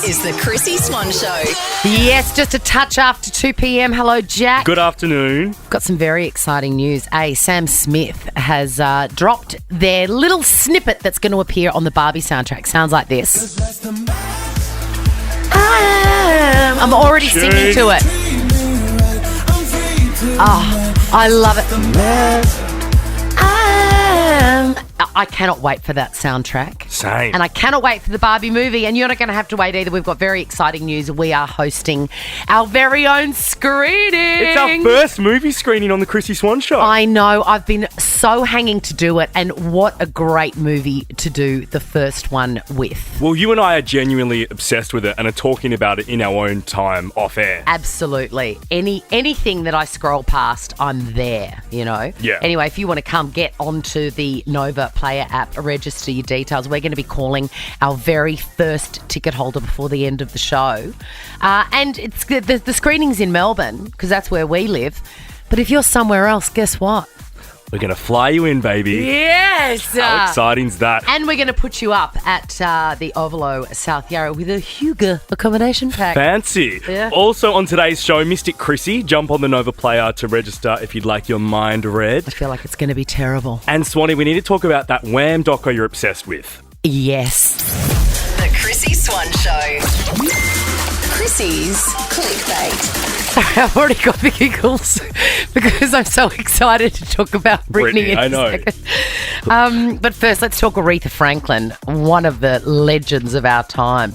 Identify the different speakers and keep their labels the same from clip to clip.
Speaker 1: This is the Chrissie Swan Show.
Speaker 2: Yes, just a touch after 2 p.m. Hello, Jack.
Speaker 3: Good afternoon.
Speaker 2: Got some very exciting news. Sam Smith has dropped their little snippet that's going to appear on the Barbie soundtrack. Sounds like this. I'm already singing to it. Oh, I love it. I cannot wait for that soundtrack.
Speaker 3: Same.
Speaker 2: And I cannot wait for the Barbie movie. And you're not going to have to wait either. We've got very exciting news. We are hosting our very own screening.
Speaker 3: It's our first movie screening on the Chrissie Swan Show.
Speaker 2: I know. I've been so hanging to do it. And what a great movie to do the first one with.
Speaker 3: Well, you and I are genuinely obsessed with it and are talking about it in our own time off air.
Speaker 2: Absolutely. Anything that I scroll past, I'm there, you know?
Speaker 3: Yeah.
Speaker 2: Anyway, if you want to come get onto the Nova Player app, register your details. We're going to be calling our very first ticket holder before the end of the show. And it's the screening's in Melbourne because that's where we live. But if you're somewhere else, guess what?
Speaker 3: We're going to fly you in, baby.
Speaker 2: Yes!
Speaker 3: How exciting's that?
Speaker 2: And we're going to put you up at the Ovalo South Yarra with a Hugo accommodation pack.
Speaker 3: Fancy.
Speaker 2: Yeah.
Speaker 3: Also on today's show, Mystic Chrissie. Jump on the Nova Player to register if you'd like your mind read.
Speaker 2: I feel like it's going to be terrible.
Speaker 3: And Swanee, we need to talk about that Wham doco you're obsessed with.
Speaker 2: Yes.
Speaker 1: The Chrissie Swan Show. Chrissie's Clickbait.
Speaker 2: I've already got the giggles because I'm so excited to talk about Britney in
Speaker 3: I
Speaker 2: a
Speaker 3: know.
Speaker 2: second. But first, let's talk Aretha Franklin, one of the legends of our time.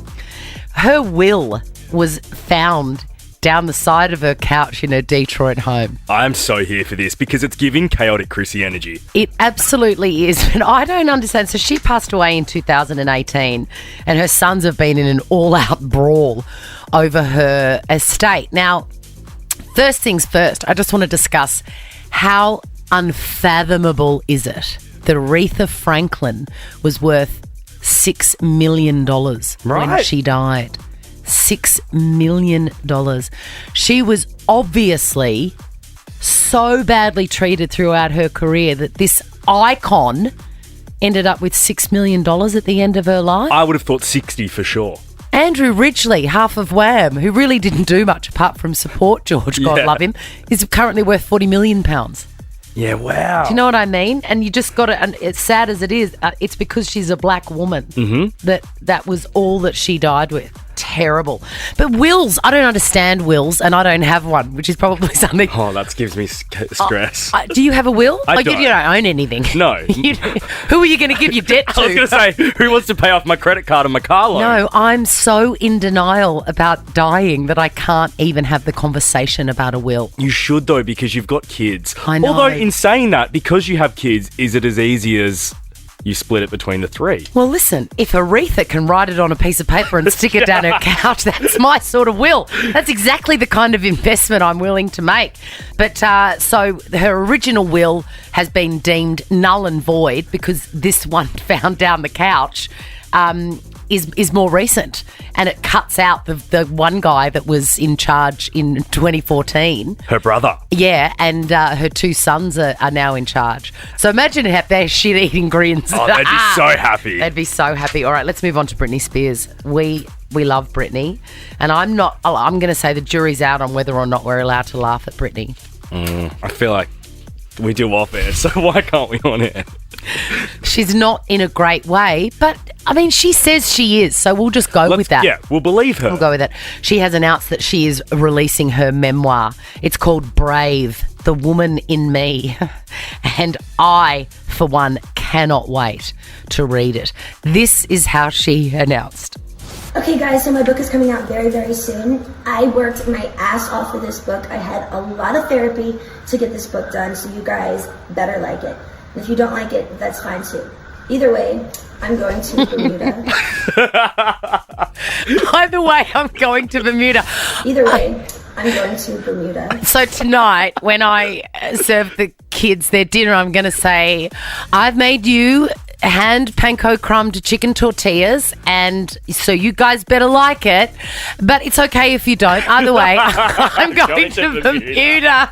Speaker 2: Her will was found down the side of her couch in her Detroit home.
Speaker 3: I'm so here for this because it's giving chaotic Chrissie energy.
Speaker 2: It absolutely is. And I don't understand. So she passed away in 2018 and her sons have been in an all-out brawl over her estate. Now, first things first, I just want to discuss how unfathomable is it that Aretha Franklin was worth $6 million when she died. $6 million. She was obviously so badly treated throughout her career that this icon ended up with $6 million at the end of her life.
Speaker 3: I would have thought 60 for sure.
Speaker 2: Andrew Ridgeley, half of Wham, who really didn't do much apart from support George, God love him, is currently worth £40 million.
Speaker 3: Yeah, wow.
Speaker 2: Do you know what I mean? And you just got to, and it's sad as it is, it's because she's a black woman that was all that she died with. Terrible. But wills, I don't understand wills, and I don't have one, which is probably something.
Speaker 3: Oh, that gives me stress.
Speaker 2: Do you have a will?
Speaker 3: I don't.
Speaker 2: You don't own anything.
Speaker 3: No.
Speaker 2: Who are you going to give your debt to?
Speaker 3: I was going to say, who wants to pay off my credit card and my car loan?
Speaker 2: No, I'm so in denial about dying that I can't even have the conversation about a will.
Speaker 3: You should, though, because you've got kids.
Speaker 2: I know.
Speaker 3: Although, in saying that, because you have kids, is it as easy as you split it between the three?
Speaker 2: Well, listen, if Aretha can write it on a piece of paper and stick it down her couch, that's my sort of will. That's exactly the kind of investment I'm willing to make. But so her original will has been deemed null and void because this one found down the couch is more recent, and it cuts out the one guy that was in charge in 2014.
Speaker 3: Her brother.
Speaker 2: Yeah, and her two sons are now in charge. So imagine their shit-eating grins.
Speaker 3: Oh, they'd be so happy.
Speaker 2: They'd be so happy. All right, let's move on to Britney Spears. We love Britney, and I'm going to say the jury's out on whether or not we're allowed to laugh at Britney.
Speaker 3: I feel like we do off air, so why can't we on air?
Speaker 2: She's not in a great way, but I mean, she says she is, so we'll just go with that.
Speaker 3: Yeah, we'll believe her.
Speaker 2: We'll go with it. She has announced that she is releasing her memoir. It's called Brave, The Woman in Me. And I, for one, cannot wait to read it. This is how she announced.
Speaker 4: Okay guys, so my book is coming out very, very soon. I worked my ass off for this book. I had a lot of therapy to get this book done, so you guys better like it. And if you don't like it, that's fine too. Either way, I'm going to Bermuda.
Speaker 2: Either way, I'm going to Bermuda.
Speaker 4: Either way, I'm going to Bermuda.
Speaker 2: So tonight, when I serve the kids their dinner, I'm going to say, I've made you hand panko crumbed chicken tortillas, and so you guys better like it. But it's okay if you don't. Either way, I'm going to Bermuda.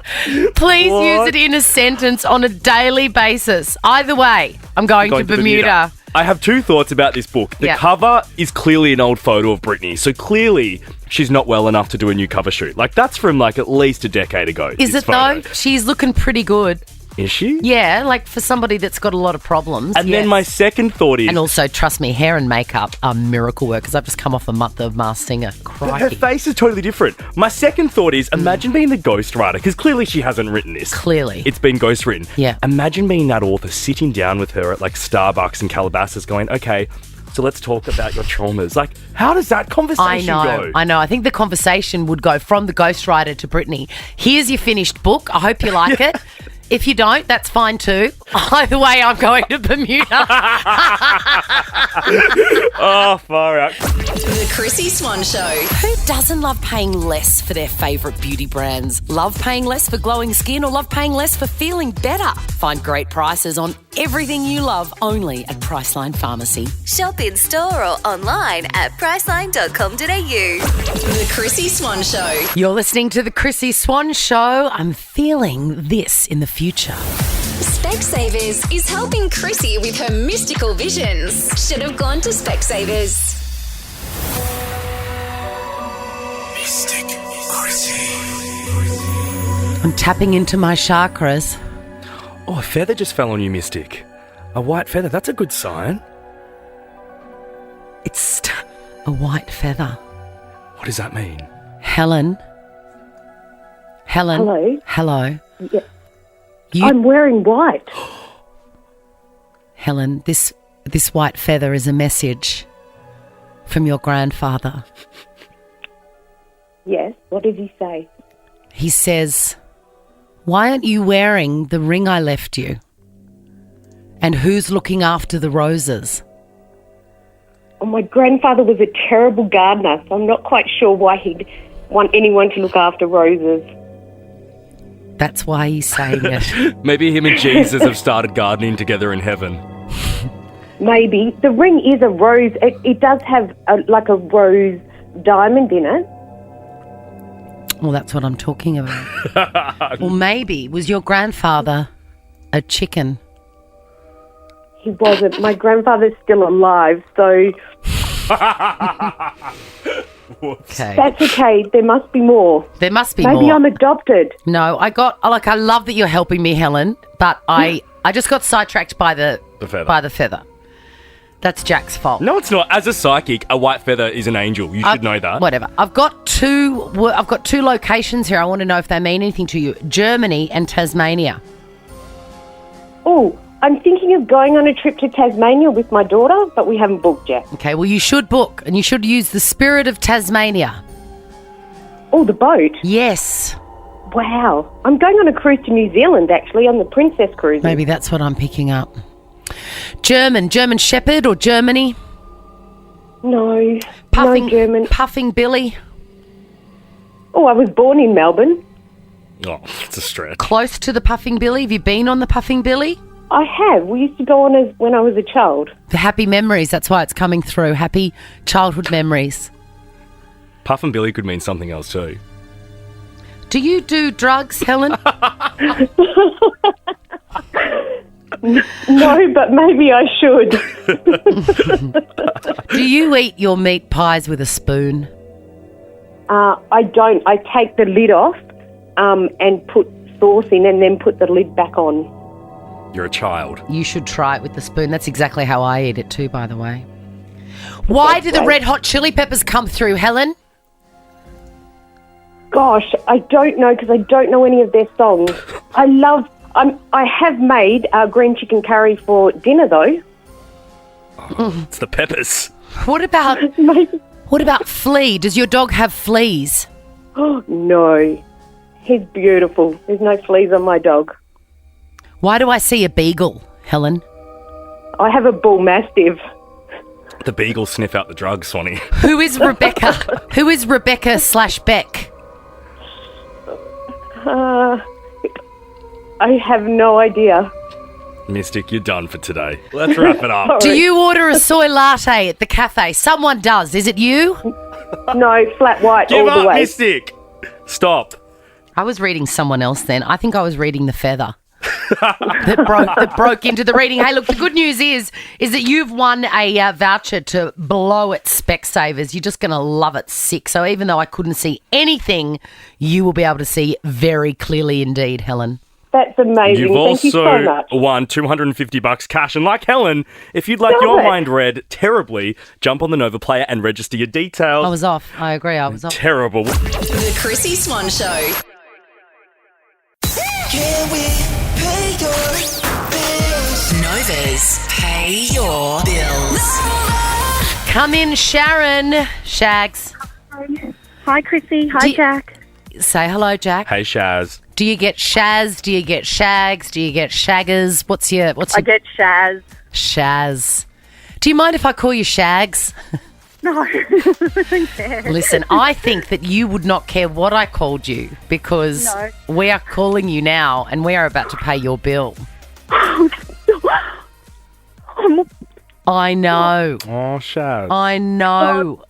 Speaker 2: Please use it in a sentence on a daily basis. Either way, I'm going to Bermuda.
Speaker 3: I have two thoughts about this book. The cover is clearly an old photo of Britney, so clearly she's not well enough to do a new cover shoot. Like, that's from like at least a decade ago.
Speaker 2: Is it though? She's looking pretty good.
Speaker 3: Is she?
Speaker 2: Yeah, like for somebody that's got a lot of problems.
Speaker 3: And then my second thought is...
Speaker 2: And also, trust me, hair and makeup are miracle work because I've just come off a month of Masked Singer. Crikey.
Speaker 3: Her face is totally different. My second thought is, imagine being the ghostwriter, because clearly she hasn't written this.
Speaker 2: Clearly.
Speaker 3: It's been ghostwritten.
Speaker 2: Yeah.
Speaker 3: Imagine being that author, sitting down with her at like Starbucks in Calabasas going, okay, so let's talk about your traumas. Like, how does that conversation go?
Speaker 2: I know. I think the conversation would go from the ghostwriter to Britney. Here's your finished book. I hope you like it. If you don't, that's fine too. Either way, I'm going to Bermuda.
Speaker 3: Oh, far out.
Speaker 1: The Chrissie Swan Show.
Speaker 2: Who doesn't love paying less for their favourite beauty brands? Love paying less for glowing skin or love paying less for feeling better? Find great prices on everything you love only at Priceline Pharmacy.
Speaker 5: Shop in store or online at priceline.com.au.
Speaker 1: The Chrissie Swan Show.
Speaker 2: You're listening to the Chrissie Swan Show. I'm feeling this in the future.
Speaker 1: Specsavers is helping Chrissie with her mystical visions. Should have gone to Specsavers.
Speaker 6: Mystic Chrissie.
Speaker 2: I'm tapping into my chakras.
Speaker 3: Oh, a feather just fell on you, Mystic. A white feather, that's a good sign.
Speaker 2: It's a white feather.
Speaker 3: What does that mean?
Speaker 2: Helen.
Speaker 7: Hello?
Speaker 2: Hello.
Speaker 7: Yeah.
Speaker 2: You,
Speaker 7: I'm wearing white.
Speaker 2: Helen, this white feather is a message from your grandfather.
Speaker 7: Yes, what did he say?
Speaker 2: He says, why aren't you wearing the ring I left you? And who's looking after the roses?
Speaker 7: Oh, my grandfather was a terrible gardener, so I'm not quite sure why he'd want anyone to look after roses.
Speaker 2: That's why he's saying it.
Speaker 3: Maybe him and Jesus have started gardening together in heaven.
Speaker 7: Maybe. The ring is a rose. It does have like a rose diamond in it.
Speaker 2: Well, that's what I'm talking about. Well, maybe. Was your grandfather a chicken?
Speaker 7: He wasn't. My grandfather's still alive, so
Speaker 2: Okay.
Speaker 7: that's okay. There must be more.
Speaker 2: There must be
Speaker 7: Maybe
Speaker 2: more.
Speaker 7: I'm adopted.
Speaker 2: No, I love that you're helping me, Helen, but I just got sidetracked by the
Speaker 3: feather.
Speaker 2: By the feather. That's Jack's fault.
Speaker 3: No, it's not. As a psychic, a white feather is an angel. You should know that.
Speaker 2: Whatever. I've got two locations here. I want to know if they mean anything to you. Germany and Tasmania.
Speaker 7: Oh, I'm thinking of going on a trip to Tasmania with my daughter, but we haven't booked yet.
Speaker 2: Okay, well, you should book, and you should use the spirit of Tasmania.
Speaker 7: Oh, the boat?
Speaker 2: Yes.
Speaker 7: Wow. I'm going on a cruise to New Zealand, actually, on the Princess Cruise.
Speaker 2: Maybe that's what I'm picking up. German Shepherd or Germany?
Speaker 7: No, no German.
Speaker 2: Puffing Billy?
Speaker 7: Oh, I was born in Melbourne.
Speaker 3: Oh, it's a stretch.
Speaker 2: Close to the Puffing Billy? Have you been on the Puffing Billy?
Speaker 7: I have. We used to go on when I was a child.
Speaker 2: The happy memories, that's why it's coming through. Happy childhood memories.
Speaker 3: Puff and Billy could mean something else too.
Speaker 2: Do you do drugs, Helen?
Speaker 7: No, but maybe I should.
Speaker 2: Do you eat your meat pies with a spoon?
Speaker 7: I don't. I take the lid off and put sauce in and then put the lid back on.
Speaker 3: You're a child.
Speaker 2: You should try it with the spoon. That's exactly how I eat it too, by the way. Why do the Red Hot Chili Peppers come through, Helen?
Speaker 7: Gosh, I don't know because I don't know any of their songs. I have made green chicken curry for dinner though.
Speaker 3: Oh, it's the peppers.
Speaker 2: What about Flea? Does your dog have fleas?
Speaker 7: Oh no, he's beautiful. There's no fleas on my dog.
Speaker 2: Why do I see a beagle, Helen?
Speaker 7: I have a bull mastiff.
Speaker 3: The beagles sniff out the drugs, Swanee.
Speaker 2: Who is Rebecca? Who is Rebecca/Beck?
Speaker 7: I have no idea.
Speaker 3: Mystic, you're done for today. Let's wrap it up.
Speaker 2: Do you order a soy latte at the cafe? Someone does. Is it you?
Speaker 7: No, flat white
Speaker 3: Give
Speaker 7: all the
Speaker 3: up,
Speaker 7: way.
Speaker 3: Mystic. Stop.
Speaker 2: I was reading someone else then. I think I was reading The Feather. that broke into the reading. Hey, look, the good news is that you've won a voucher to blow at Specsavers. You're just going to love it sick. So even though I couldn't see anything, you will be able to see very clearly indeed, Helen.
Speaker 7: That's amazing.
Speaker 3: You've
Speaker 7: Thank you so
Speaker 3: also
Speaker 7: much.
Speaker 3: won $250 cash. And like Helen, if you'd like your mind read terribly, jump on the Nova Player and register your details.
Speaker 2: I was off. I agree. I was off.
Speaker 3: Terrible.
Speaker 1: The Chrissie Swan Show.
Speaker 6: Can we pay your bills?
Speaker 1: Nova's Pay Your Bills.
Speaker 2: Come in, Sharon. Shags.
Speaker 8: Hi, Chrissy. Hi, Jack.
Speaker 2: Say hello, Jack.
Speaker 3: Hey, Shaz.
Speaker 2: Do you get Shaz? Do you get Shags? Do you get Shaggers? What's your
Speaker 8: I get Shaz.
Speaker 2: Shaz? Do you mind if I call you Shags?
Speaker 8: No, I don't care.
Speaker 2: Listen, I think that you would not care what I called you because we are calling you now and we are about to pay your bill. I know.
Speaker 3: Oh, Shaz.
Speaker 2: I know.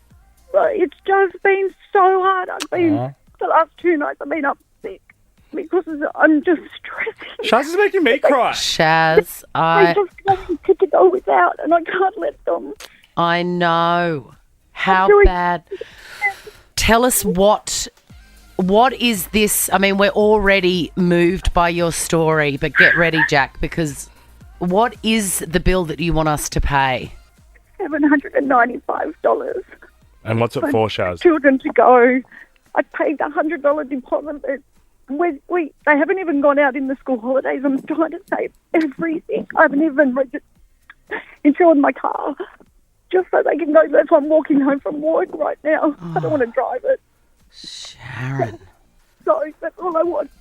Speaker 8: It's just been so hard. I've been, the last 2 nights I've been up sick because I'm just stressing.
Speaker 3: Shaz is making me cry.
Speaker 2: Shaz,
Speaker 8: I just want to go without and I can't let them.
Speaker 2: I know. How bad? Tell us what is this? I mean, we're already moved by your story, but get ready, Jack, because what is the bill that you want us to pay?
Speaker 8: $795.
Speaker 3: And what's it for, Shaz?
Speaker 8: Children to go. I paid the $100 deposit. But they haven't even gone out in the school holidays. I'm trying to save everything. I haven't even insured my car. Just so they can go. That's why I'm walking home from work right now. I don't want to drive it.
Speaker 2: Sharon.
Speaker 8: So that's all I want.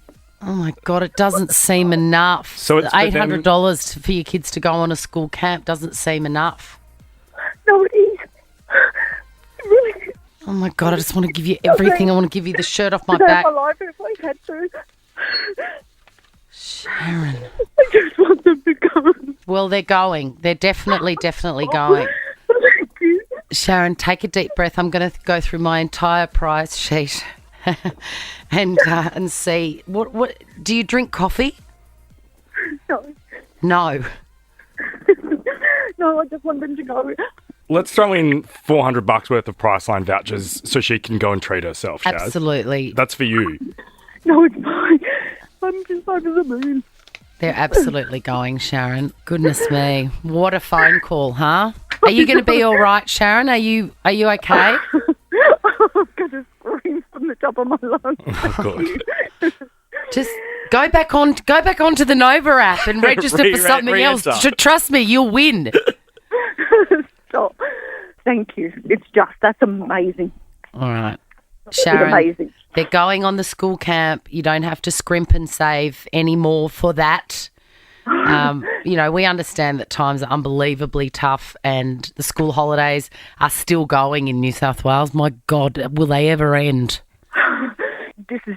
Speaker 2: Oh, my God, it doesn't seem enough.
Speaker 3: So it's
Speaker 2: $800 for your kids to go on a school camp doesn't seem enough.
Speaker 8: No, it is. It really is.
Speaker 2: Oh, my God, I just want to give you everything. I want to give you the shirt off my back.
Speaker 8: My life if I had to.
Speaker 2: Sharon.
Speaker 8: I just want them to go.
Speaker 2: Well, they're going. They're definitely going.
Speaker 8: Thank you.
Speaker 2: Sharon, take a deep breath. I'm going to go through my entire price sheet and see. What do you drink coffee?
Speaker 8: No.
Speaker 2: No.
Speaker 8: No, I just want them to go.
Speaker 3: Let's throw in $400 worth of Priceline vouchers so she can go and treat herself, Shaz.
Speaker 2: Absolutely.
Speaker 3: That's for you.
Speaker 8: No, it's fine. I'm just over the moon.
Speaker 2: They're absolutely going, Sharon. Goodness me. What a phone call, huh? Are you going to be all right, Sharon? Are you okay?
Speaker 8: I'm going to scream from the top of my lungs.
Speaker 3: Oh, God.
Speaker 2: Just go back onto the Nova app and register for something else. Trust me, you'll win.
Speaker 8: Stop. Thank you. That's amazing.
Speaker 2: All right.
Speaker 8: It's
Speaker 2: Sharon,
Speaker 8: amazing.
Speaker 2: they're going on the school camp. You don't have to scrimp and save anymore for that. We understand that times are unbelievably tough and the school holidays are still going in New South Wales. My God, will they ever end?
Speaker 8: This is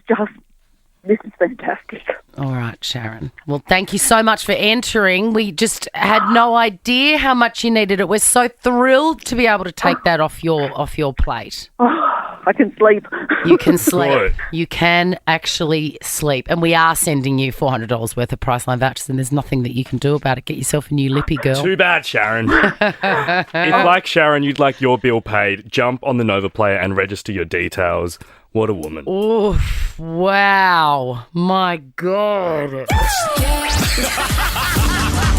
Speaker 8: fantastic.
Speaker 2: All right, Sharon. Well, thank you so much for entering. We just had no idea how much you needed it. We're so thrilled to be able to take that off your plate.
Speaker 8: I can sleep.
Speaker 2: You can sleep.
Speaker 3: Good.
Speaker 2: You can actually sleep. And we are sending you $400 worth of Priceline vouchers and there's nothing that you can do about it. Get yourself a new lippy, girl.
Speaker 3: Too bad, Sharon. If, like Sharon, you'd like your bill paid, jump on the Nova Player and register your details. What a woman.
Speaker 2: Oof, wow. My God.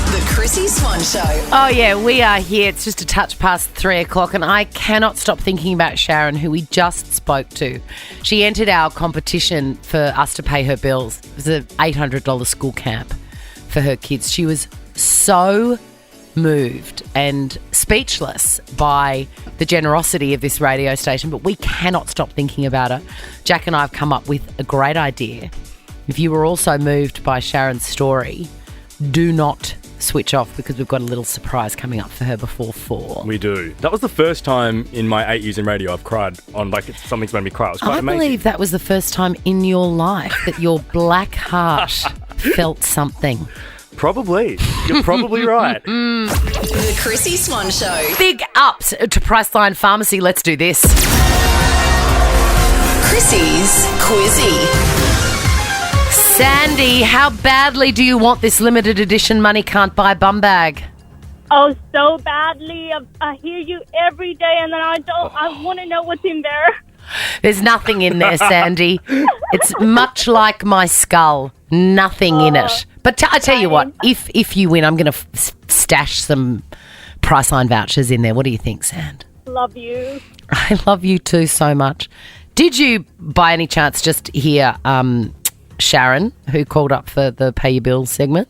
Speaker 1: The Chrissie Swan Show.
Speaker 2: Oh, yeah, we are here. It's just a touch past 3 o'clock and I cannot stop thinking about Sharon, who we just spoke to. She entered our competition for us to pay her bills. It was an $800 school camp for her kids. She was so moved and speechless by the generosity of this radio station, but we cannot stop thinking about her. Jack and I have come up with a great idea. If you were also moved by Sharon's story, do not switch off because we've got a little surprise coming up for her before 4.
Speaker 3: We do. That was the first time in my 8 years in radio I've cried on something's made me cry. It was quite amazing.
Speaker 2: I believe that was the first time in your life that your black heart felt something.
Speaker 3: Probably. You're probably right.
Speaker 1: The Chrissie Swan Show.
Speaker 2: Big ups to Priceline Pharmacy. Let's do this.
Speaker 1: Chrissie's Quizzy.
Speaker 2: Sandy, how badly do you want this limited edition money can't buy bum bag?
Speaker 8: Oh, so badly. I hear you every day, and then I want to know what's in there.
Speaker 2: There's nothing in there, Sandy. It's much like my skull. Nothing in it. But I tell you what, if you win, I'm going to stash some Priceline vouchers in there. What do you think, Sand?
Speaker 8: Love you.
Speaker 2: I love you too so much. Did you, by any chance, just hear Sharon, who called up for the Pay Your Bills segment?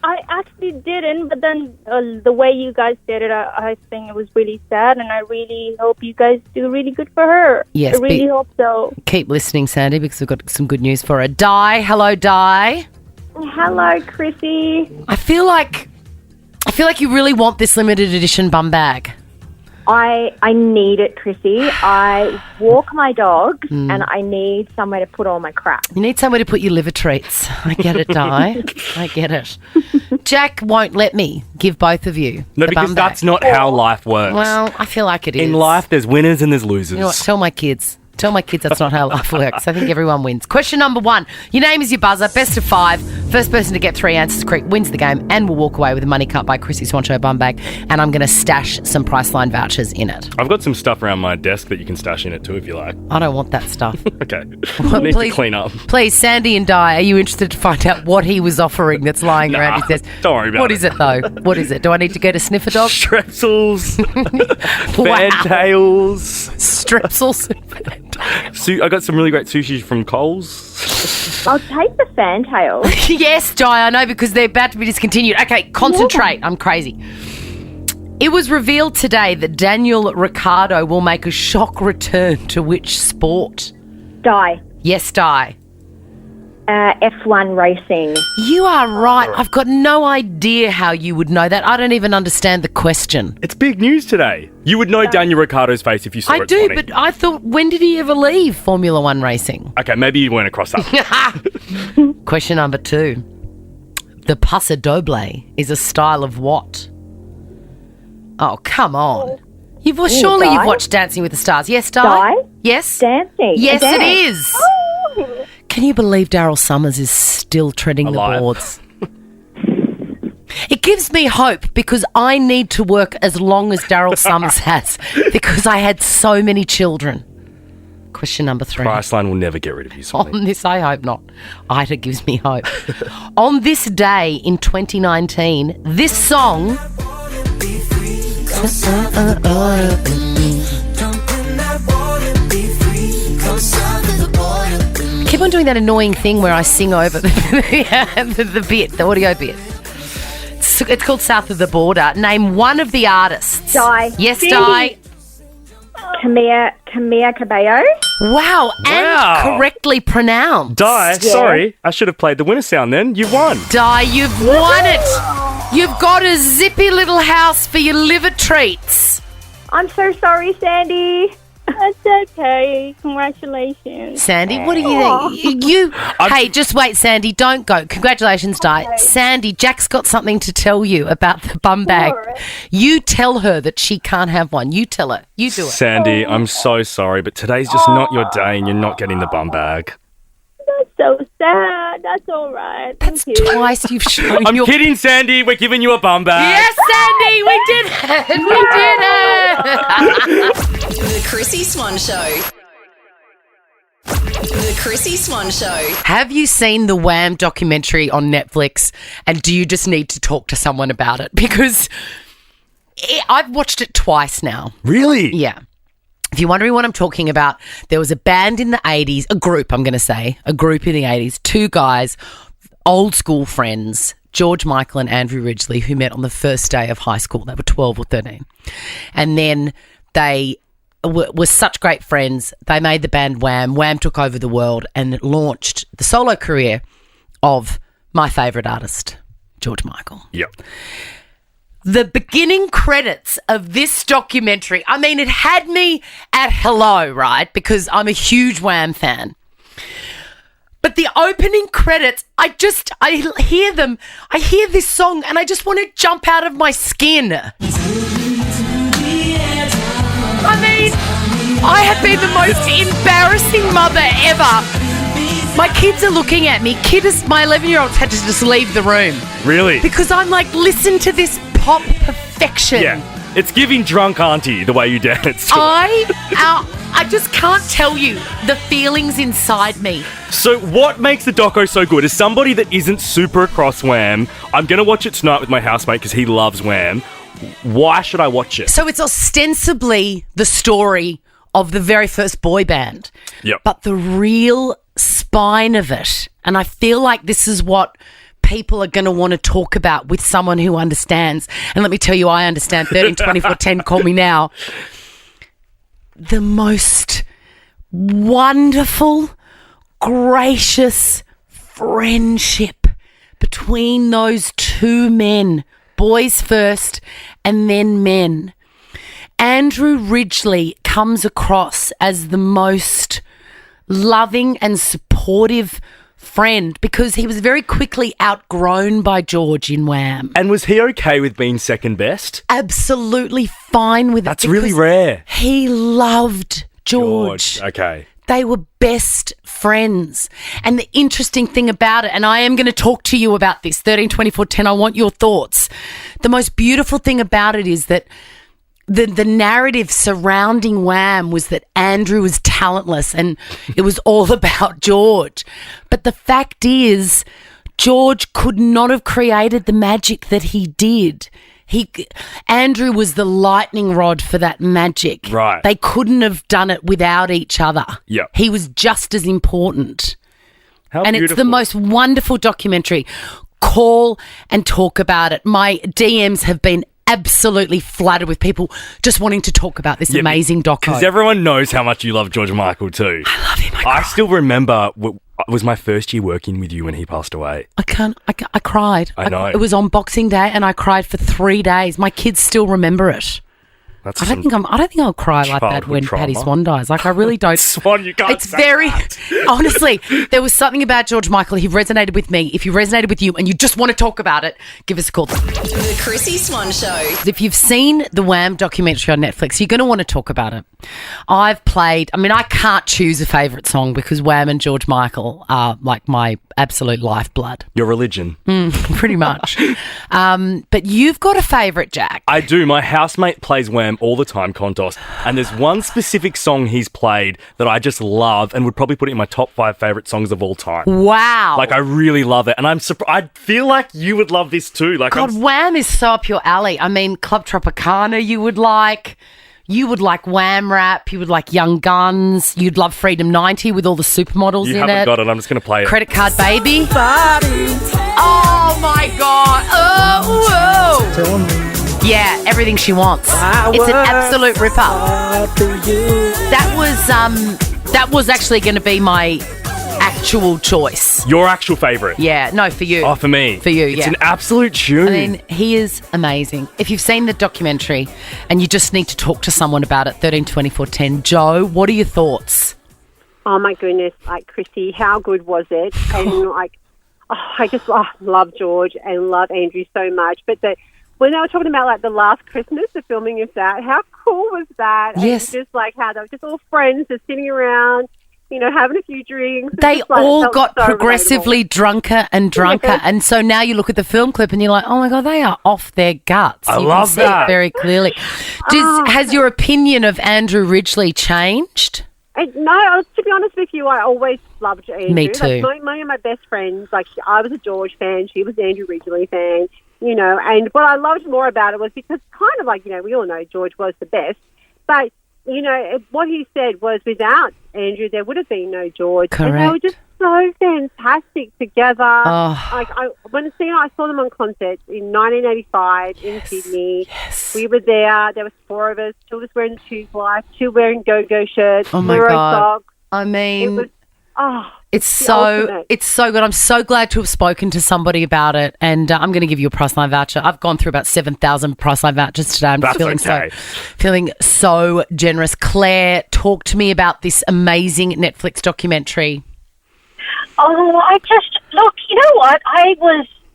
Speaker 8: I actually didn't, but then the way you guys did it, I think it was really sad, and I really hope you guys do really good for her.
Speaker 2: Yes,
Speaker 8: I really hope so.
Speaker 2: Keep listening, Sandy, because we've got some good news for her. Di, hello, Di.
Speaker 8: Hello, Chrissy.
Speaker 2: I feel like you really want this limited edition bum bag.
Speaker 9: I need it, Chrissy. I walk my dog and I need somewhere to put all my crap.
Speaker 2: You need somewhere to put your liver treats. I get it, Di. I get it. Jack won't let me give both of you
Speaker 3: No,
Speaker 2: the
Speaker 3: because
Speaker 2: bum
Speaker 3: that's
Speaker 2: bag.
Speaker 3: not how life works.
Speaker 2: Well, I feel like it is.
Speaker 3: In life, there's winners and there's losers.
Speaker 2: You know what? Tell my kids that's not how life works. I think everyone wins. Question number 1. Your name is your buzzer. Best of 5. First person to get 3 answers correct wins the game and will walk away with a money cut by Chrissie Swan Show bum bag. And I'm going to stash some Priceline vouchers in it.
Speaker 3: I've got some stuff around my desk that you can stash in it too if you like.
Speaker 2: I don't want that stuff.
Speaker 3: Okay. I need to clean up.
Speaker 2: Please, Sandy and Di, are you interested to find out what he was offering that's lying around his desk?
Speaker 3: Don't worry about it.
Speaker 2: What is it, though? What is it? Do I need to get a sniffer dog?
Speaker 3: Strepsils.
Speaker 2: Wow.
Speaker 3: Fantails.
Speaker 2: Strepsils.
Speaker 3: I got some really great sushi from Coles.
Speaker 9: I'll take the fantail.
Speaker 2: Yes, Di, I know, because they're about to be discontinued. Okay, concentrate. I'm crazy. It was revealed today that Daniel Ricciardo will make a shock return to which sport?
Speaker 9: Die.
Speaker 2: Yes, Di.
Speaker 9: F1 racing.
Speaker 2: You are right. I've got no idea how you would know that. I don't even understand the question.
Speaker 3: It's big news today. You would know Daniel Ricciardo's face if you saw it.
Speaker 2: I do,
Speaker 3: 20.
Speaker 2: but I thought, when did he ever leave Formula One racing?
Speaker 3: Okay, maybe you weren't across that.
Speaker 2: Question number 2. The paso doble is a style of what? Oh, come on. Surely you've watched Dancing with the Stars. Yes, Di?
Speaker 9: Di?
Speaker 2: Yes?
Speaker 9: Dancing.
Speaker 2: Yes,
Speaker 9: Dance.
Speaker 2: it is.
Speaker 9: Oh.
Speaker 2: Can you believe Daryl Summers is still treading
Speaker 3: Alive.
Speaker 2: the boards? It gives me hope because I need to work as long as Daryl Summers has because I had so many children. Question number 3.
Speaker 3: Priceline will never get rid of you, Sonny.
Speaker 2: On this, I hope not. Ida gives me hope. On this day in 2019, this song... Keep on doing that annoying thing where I sing over the bit, the audio bit. It's called South of the Border. Name one of the artists.
Speaker 9: Di.
Speaker 2: Yes, Di.
Speaker 9: Camilla Cabello.
Speaker 2: Wow, and correctly pronounced.
Speaker 3: Di, sorry. I should have played the winner sound then. You won.
Speaker 2: Di, you've won it. You've got a zippy little house for your liver treats.
Speaker 9: I'm so sorry, Sandy.
Speaker 8: That's okay. Congratulations.
Speaker 2: Sandy, what do you think? Hey, just wait, Sandy. Don't go. Congratulations, Di. Okay. Sandy, Jack's got something to tell you about the bum bag. Right. You tell her that she can't have one. You tell her. You do it.
Speaker 3: Sandy, I'm so sorry, but today's just not your day and you're not getting the bum bag.
Speaker 8: That's so sad. That's all right.
Speaker 2: That's twice you've shown
Speaker 3: I'm kidding, Sandy. We're giving you a bum bag.
Speaker 2: Yes, Sandy, we did it. We did it.
Speaker 1: The Chrissie Swan Show. The Chrissie Swan Show.
Speaker 2: Have you seen the Wham documentary on Netflix and do you just need to talk to someone about it? Because I've watched it twice now.
Speaker 3: Really?
Speaker 2: Yeah. If you're wondering what I'm talking about, there was a band in the 80s, a group in the 80s, 2 guys, old school friends, George Michael and Andrew Ridgeley, who met on the first day of high school. They were 12 or 13. And then they were such great friends. They made the band Wham. Wham took over the world and launched the solo career of my favourite artist, George Michael.
Speaker 3: Yep.
Speaker 2: The beginning credits of this documentary, I mean, it had me at hello, right? Because I'm a huge Wham fan. But the opening credits, I hear them. I hear this song and I just want to jump out of my skin. I mean, I have been the most embarrassing mother ever. My kids are looking at me. My 11-year-olds had to just leave the room.
Speaker 3: Really?
Speaker 2: Because I'm like, listen to this pop perfection.
Speaker 3: Yeah. It's giving drunk auntie the way you dance.
Speaker 2: I just can't tell you the feelings inside me.
Speaker 3: So what makes the doco so good? As somebody that isn't super across Wham, I'm going to watch it tonight with my housemate because he loves Wham. Why should I watch it?
Speaker 2: So it's ostensibly the story of the very first boy band.
Speaker 3: Yep.
Speaker 2: But the real spine of it, and I feel like this is what people are going to want to talk about with someone who understands. And let me tell you, I understand. 13, 24, 10, call me now. The most wonderful, gracious friendship between those two men, boys first and then men. Andrew Ridgeley comes across as the most loving and supportive friend because he was very quickly outgrown by George in Wham.
Speaker 3: And was he okay with being second best?
Speaker 2: Absolutely fine with it.
Speaker 3: That's really rare.
Speaker 2: He loved George.
Speaker 3: Okay.
Speaker 2: They were best friends. And the interesting thing about it, and I am going to talk to you about this, 13, 24, 10, I want your thoughts. The most beautiful thing about it is that the narrative surrounding Wham was that Andrew was talentless and it was all about George. But the fact is, George could not have created the magic that he did. Andrew was the lightning rod for that magic.
Speaker 3: Right.
Speaker 2: They couldn't have done it without each other.
Speaker 3: Yeah.
Speaker 2: He was just as important.
Speaker 3: How
Speaker 2: and
Speaker 3: beautiful.
Speaker 2: It's the most wonderful documentary. Call and talk about it. My DMs have been absolutely flooded with people just wanting to talk about this amazing doco.
Speaker 3: Because everyone knows how much you love George Michael too.
Speaker 2: I love him.
Speaker 3: I still remember it was my first year working with you when he passed away.
Speaker 2: I cried.
Speaker 3: I know.
Speaker 2: It was on Boxing Day and I cried for 3 days. My kids still remember it.
Speaker 3: That's
Speaker 2: I don't think I'll cry like that
Speaker 3: childhood
Speaker 2: when
Speaker 3: trauma.
Speaker 2: Patty Swan dies. Like, I really don't.
Speaker 3: Swan, you can't
Speaker 2: It's
Speaker 3: say
Speaker 2: very,
Speaker 3: that.
Speaker 2: honestly, there was something about George Michael. He resonated with me. If he resonated with you and you just want to talk about it, give us a call.
Speaker 1: The Chrissie Swan Show.
Speaker 2: If you've seen the Wham documentary on Netflix, you're going to want to talk about it. I can't choose a favourite song because Wham and George Michael are like my absolute lifeblood.
Speaker 3: Your religion.
Speaker 2: Pretty much. But you've got a favourite, Jack.
Speaker 3: I do. My housemate plays Wham all the time, Contos. And there's one specific song he's played that I just love and would probably put it in my top 5 favourite songs of all time.
Speaker 2: Wow.
Speaker 3: Like, I really love it. And I feel like you would love this too. Like,
Speaker 2: God, Wham is so up your alley. I mean, Club Tropicana you would like. You would like Wham Rap. You would like Young Guns. You'd love Freedom 90 with all the supermodels
Speaker 3: you
Speaker 2: in it.
Speaker 3: haven't got it. I'm just going to play it.
Speaker 2: Credit Card Baby. Oh, my God. Oh, whoa. Yeah, Everything She Wants. It's an absolute ripper. That was actually going to be my actual choice.
Speaker 3: Your actual favourite?
Speaker 2: Yeah, no, for you.
Speaker 3: Oh, for me.
Speaker 2: For you,
Speaker 3: It's an absolute tune.
Speaker 2: I mean, he is amazing. If you've seen the documentary and you just need to talk to someone about it, 13, 24, 10. Joe, what are your thoughts?
Speaker 10: Oh, my goodness. Like, Chrissie, how good was it? And, I just love George and love Andrew so much. But when they were talking about, like, the last Christmas, the filming of that, how cool was that?
Speaker 2: Yes.
Speaker 10: And just, like, how they were just all friends, just sitting around, having a few drinks.
Speaker 2: They all got
Speaker 10: so
Speaker 2: progressively drunker and drunker.
Speaker 10: Yeah.
Speaker 2: And so now you look at the film clip and you're like, oh, my God, they are off their guts.
Speaker 3: I
Speaker 2: You
Speaker 3: love
Speaker 2: can see
Speaker 3: that.
Speaker 2: it very clearly. Has your opinion of Andrew Ridgeley changed?
Speaker 10: No, to be honest with you, I always loved Andrew.
Speaker 2: Me too.
Speaker 10: Like, my of my best friends, like, I was a George fan, she was an Andrew Ridgeley fan, and what I loved more about it was because kind of like, we all know George was the best, but, what he said was without Andrew, there would have been no George.
Speaker 2: Correct.
Speaker 10: And they were just so fantastic together.
Speaker 2: Oh.
Speaker 10: Like, I saw them on concert in 1985 in Sydney.
Speaker 2: Yes.
Speaker 10: We were there. There was 4 of us. 2 of us wearing Tube Life, 2 wearing Go-Go shirts,
Speaker 2: Oh, my
Speaker 10: fluoro
Speaker 2: God.
Speaker 10: socks.
Speaker 2: I mean,
Speaker 10: It was,
Speaker 2: it's
Speaker 10: the
Speaker 2: so
Speaker 10: ultimate.
Speaker 2: good. I'm so glad to have spoken to somebody about it, and I'm going to give you a Priceline voucher. I've gone through about 7,000 Priceline vouchers today. I'm just
Speaker 3: That's
Speaker 2: feeling so generous. Claire, talk to me about this amazing Netflix documentary.
Speaker 11: Oh, look, you know what?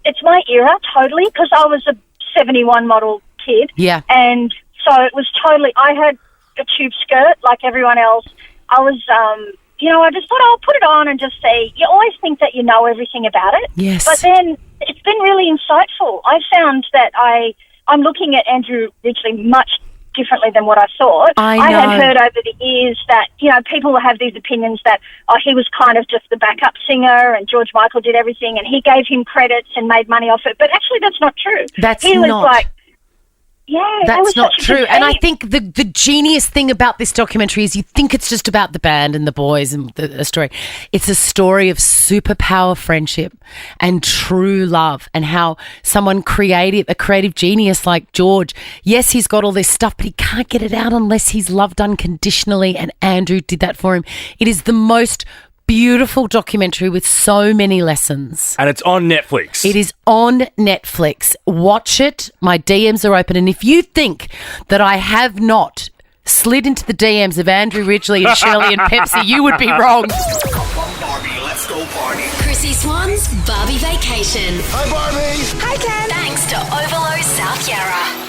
Speaker 11: It's my era, totally, because I was a 71 model kid.
Speaker 2: Yeah.
Speaker 11: And so it was totally, I had a tube skirt like everyone else. I was, I just thought I'll put it on and just say, you always think that you know everything about it.
Speaker 2: Yes.
Speaker 11: But then it's been really insightful. I found that I'm looking at Andrew Ridgeley much differently than what I thought.
Speaker 2: I
Speaker 11: had heard over the years that, people have these opinions that, he was kind of just the backup singer and George Michael did everything and he gave him credits and made money off it. But actually that's not true.
Speaker 2: That's not true. And I think the genius thing about this documentary is you think it's just about the band and the boys and the story. It's a story of superpower friendship and true love and how someone a creative genius like George, yes, he's got all this stuff, but he can't get it out unless he's loved unconditionally, and Andrew did that for him. It is the most beautiful documentary with so many lessons.
Speaker 3: And it's on Netflix.
Speaker 2: It is on Netflix. Watch it. My DMs are open. And if you think that I have not slid into the DMs of Andrew Ridgeley and Shirley and Pepsi, you would be wrong.
Speaker 6: Barbie, let's go party.
Speaker 1: Chrissie Swan's Barbie Vacation.
Speaker 6: Hi, Barbie.
Speaker 1: Hi, Ken. Thanks to Overlow South Yarra.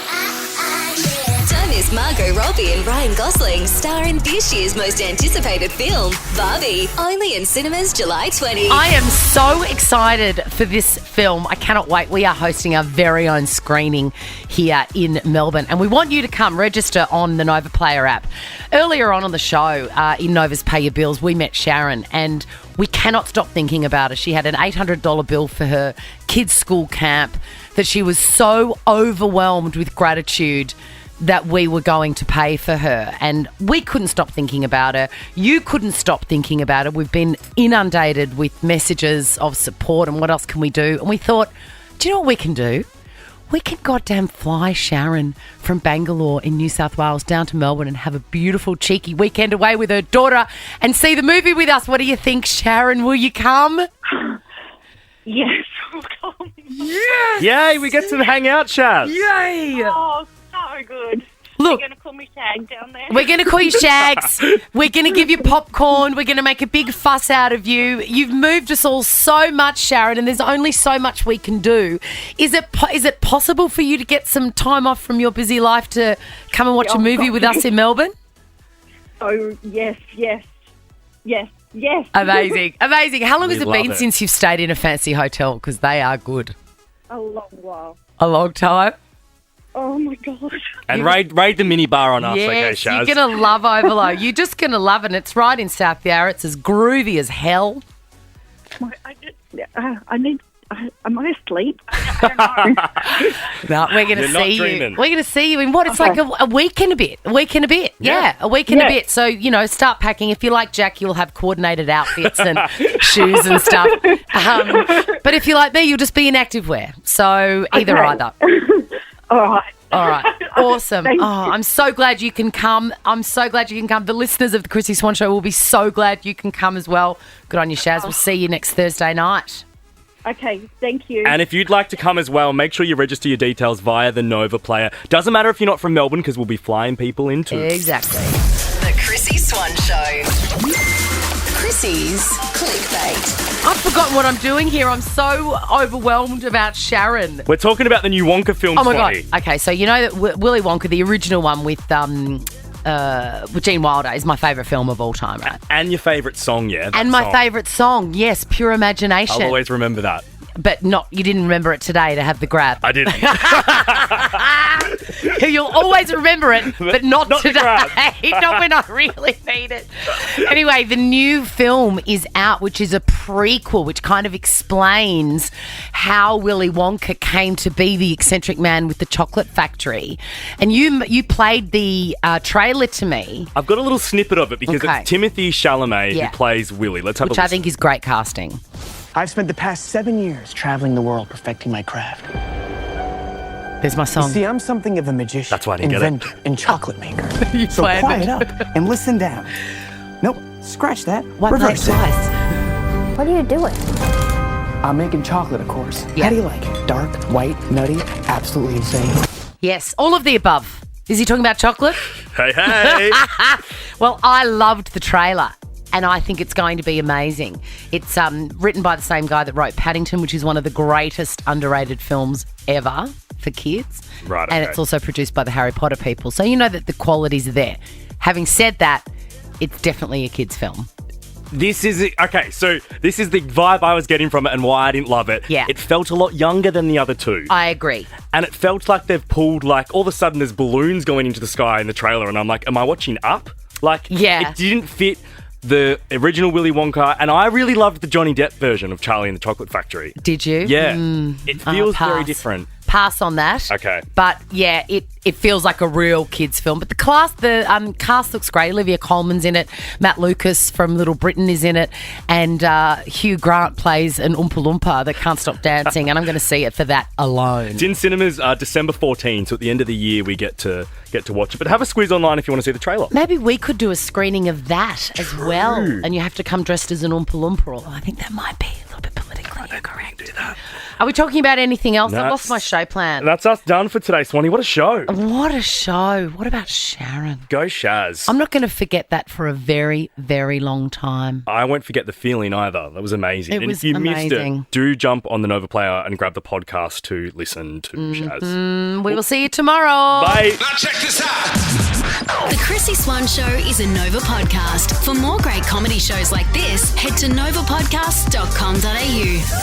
Speaker 1: Don't miss Margot Robbie and Ryan Gosling star in this year's most anticipated film, Barbie. Only in cinemas July 20.
Speaker 2: I am so excited for this film. I cannot wait. We are hosting our very own screening here in Melbourne, and we want you to come register on the Nova Player app. Earlier on the show, in Nova's Pay Your Bills, we met Sharon, and we cannot stop thinking about her. She had an $800 bill for her kids' school camp that she was so overwhelmed with gratitude that we were going to pay for her, and we couldn't stop thinking about her. You couldn't stop thinking about her. We've been inundated with messages of support and what else can we do, and we thought, do you know what we can do? We can goddamn fly Sharon from Bangalore in New South Wales down to Melbourne and have a beautiful cheeky weekend away with her daughter and see the movie with us. What do you think, Sharon? Will you come?
Speaker 8: Yes, I'll come.
Speaker 2: Yes!
Speaker 3: Yay, we get to hang out, Shaz.
Speaker 2: Yay!
Speaker 8: Oh, so good.
Speaker 2: Look,
Speaker 8: You're going to call me Shag down there?
Speaker 2: we're going to call you Shags. We're going to give you popcorn. We're going to make a big fuss out of you. You've moved us all so much, Sharon, and there's only so much we can do. Is it possible for you to get some time off from your busy life to come and watch a movie with us in Melbourne?
Speaker 8: Oh, yes.
Speaker 2: Amazing. How long has it been
Speaker 3: it.
Speaker 2: since you've stayed in a fancy hotel? Because they are good.
Speaker 8: A long while.
Speaker 2: A long time?
Speaker 8: Oh, my God.
Speaker 3: And raid the minibar on us, okay, Shaz?
Speaker 2: You're going to love Overlow. You're just going to love it. And it's right in South Yarra. It's as groovy as hell.
Speaker 8: Am I asleep? I don't know.
Speaker 2: No, we're going to
Speaker 3: You're not
Speaker 2: see
Speaker 3: dreaming.
Speaker 2: you. We're going to see you in what? It's like a week and a bit. A week and a bit. Yeah, a week and a bit. So, start packing. If you're like Jack, you'll have coordinated outfits and shoes and stuff. But if you're like me, you'll just be in activewear. So either.
Speaker 8: All right.
Speaker 2: Awesome. I'm so glad you can come. The listeners of the Chrissie Swan Show will be so glad you can come as well. Good on you, Shaz. We'll see you next Thursday night.
Speaker 8: Okay, thank you.
Speaker 3: And if you'd like to come as well, make sure you register your details via the Nova Player. Doesn't matter if you're not from Melbourne, because we'll be flying people into it.
Speaker 2: Exactly.
Speaker 1: The Chrissie Swan Show. Chrissie's Clickbait.
Speaker 2: I've forgotten what I'm doing here. I'm so overwhelmed about Sharon.
Speaker 3: We're talking about the new Wonka film,
Speaker 2: Oh, my
Speaker 3: Swanee.
Speaker 2: God. Okay, so you know that Willy Wonka, the original one with Gene Wilder, is my favourite film of all time, right?
Speaker 3: And your favourite song, yeah.
Speaker 2: And my favourite song, yes, Pure Imagination.
Speaker 3: I'll always remember that.
Speaker 2: But you didn't remember it today to have the grab.
Speaker 3: I didn't.
Speaker 2: You'll always remember it, but not today. Not when I really need it. Anyway, the new film is out, which is a prequel, which kind of explains how Willy Wonka came to be the eccentric man with the chocolate factory. And you played the trailer to me.
Speaker 3: I've got a little snippet of it because it's Timothy Chalamet who plays Willy. Let's have a listen.
Speaker 2: Which I think is great casting.
Speaker 12: I've spent the past 7 years traveling the world perfecting my craft.
Speaker 2: There's my song.
Speaker 12: You see, I'm something of a magician,
Speaker 3: That's why I didn't get it.
Speaker 12: inventor, and chocolate maker.
Speaker 2: You
Speaker 12: So
Speaker 2: planned
Speaker 12: quiet
Speaker 2: it.
Speaker 12: up and listen down. Nope, scratch that.
Speaker 2: Why play it
Speaker 12: Reverse it.
Speaker 2: twice?
Speaker 9: What are you doing?
Speaker 12: I'm making chocolate, of course.
Speaker 2: Yeah.
Speaker 12: How do you like it? Dark, white, nutty, absolutely insane.
Speaker 2: Yes, all of the above. Is he talking about chocolate?
Speaker 3: Hey.
Speaker 2: Well, I loved the trailer. and I think it's going to be amazing. It's written by the same guy that wrote Paddington, which is one of the greatest underrated films ever for kids.
Speaker 3: Right,
Speaker 2: And
Speaker 3: okay.
Speaker 2: it's also produced by the Harry Potter people. So you know that the qualities are there. Having said that, it's definitely a kids' film.
Speaker 3: This is the vibe I was getting from it and why I didn't love it.
Speaker 2: Yeah.
Speaker 3: It felt a lot younger than the other two.
Speaker 2: I agree.
Speaker 3: And it felt like they've pulled, like, all of a sudden there's balloons going into the sky in the trailer, and I'm like, am I watching Up? Like,
Speaker 2: Yeah.
Speaker 3: It didn't fit the original Willy Wonka, and I really loved the Johnny Depp version of Charlie and the Chocolate Factory.
Speaker 2: Did you?
Speaker 3: Yeah. It feels very
Speaker 2: pass.
Speaker 3: different.
Speaker 2: Pass on that.
Speaker 3: Okay.
Speaker 2: But yeah, it feels like a real kids film. But the cast looks great. Olivia Colman's in it. Matt Lucas from Little Britain is in it, and Hugh Grant plays an Oompa Loompa that can't stop dancing. And I'm going to see it for that alone.
Speaker 3: It's in cinemas December 14, so at the end of the year we get to watch it. But have a squeeze online if you want to see the trailer.
Speaker 2: Maybe we could do a screening of that as well, and you have to come dressed as an Oompa Loompa. I think that might be a little bit politically incorrect.
Speaker 3: Do that.
Speaker 2: Are we talking about anything else?
Speaker 3: No,
Speaker 2: I've lost my show plan.
Speaker 3: That's us done for today, Swanee. What a show.
Speaker 2: What a show. What about Sharon?
Speaker 3: Go Shaz.
Speaker 2: I'm not going to forget that for a very, very long time.
Speaker 3: I won't forget the feeling either. That was amazing.
Speaker 2: It
Speaker 3: and
Speaker 2: was
Speaker 3: if you missed
Speaker 2: amazing.
Speaker 3: it, do jump on the Nova Player and grab the podcast to listen to Shaz.
Speaker 2: We will see you tomorrow.
Speaker 3: Bye.
Speaker 6: Now check this out.
Speaker 1: The Chrissie Swan Show is a Nova podcast. For more great comedy shows like this, head to novapodcast.com.au.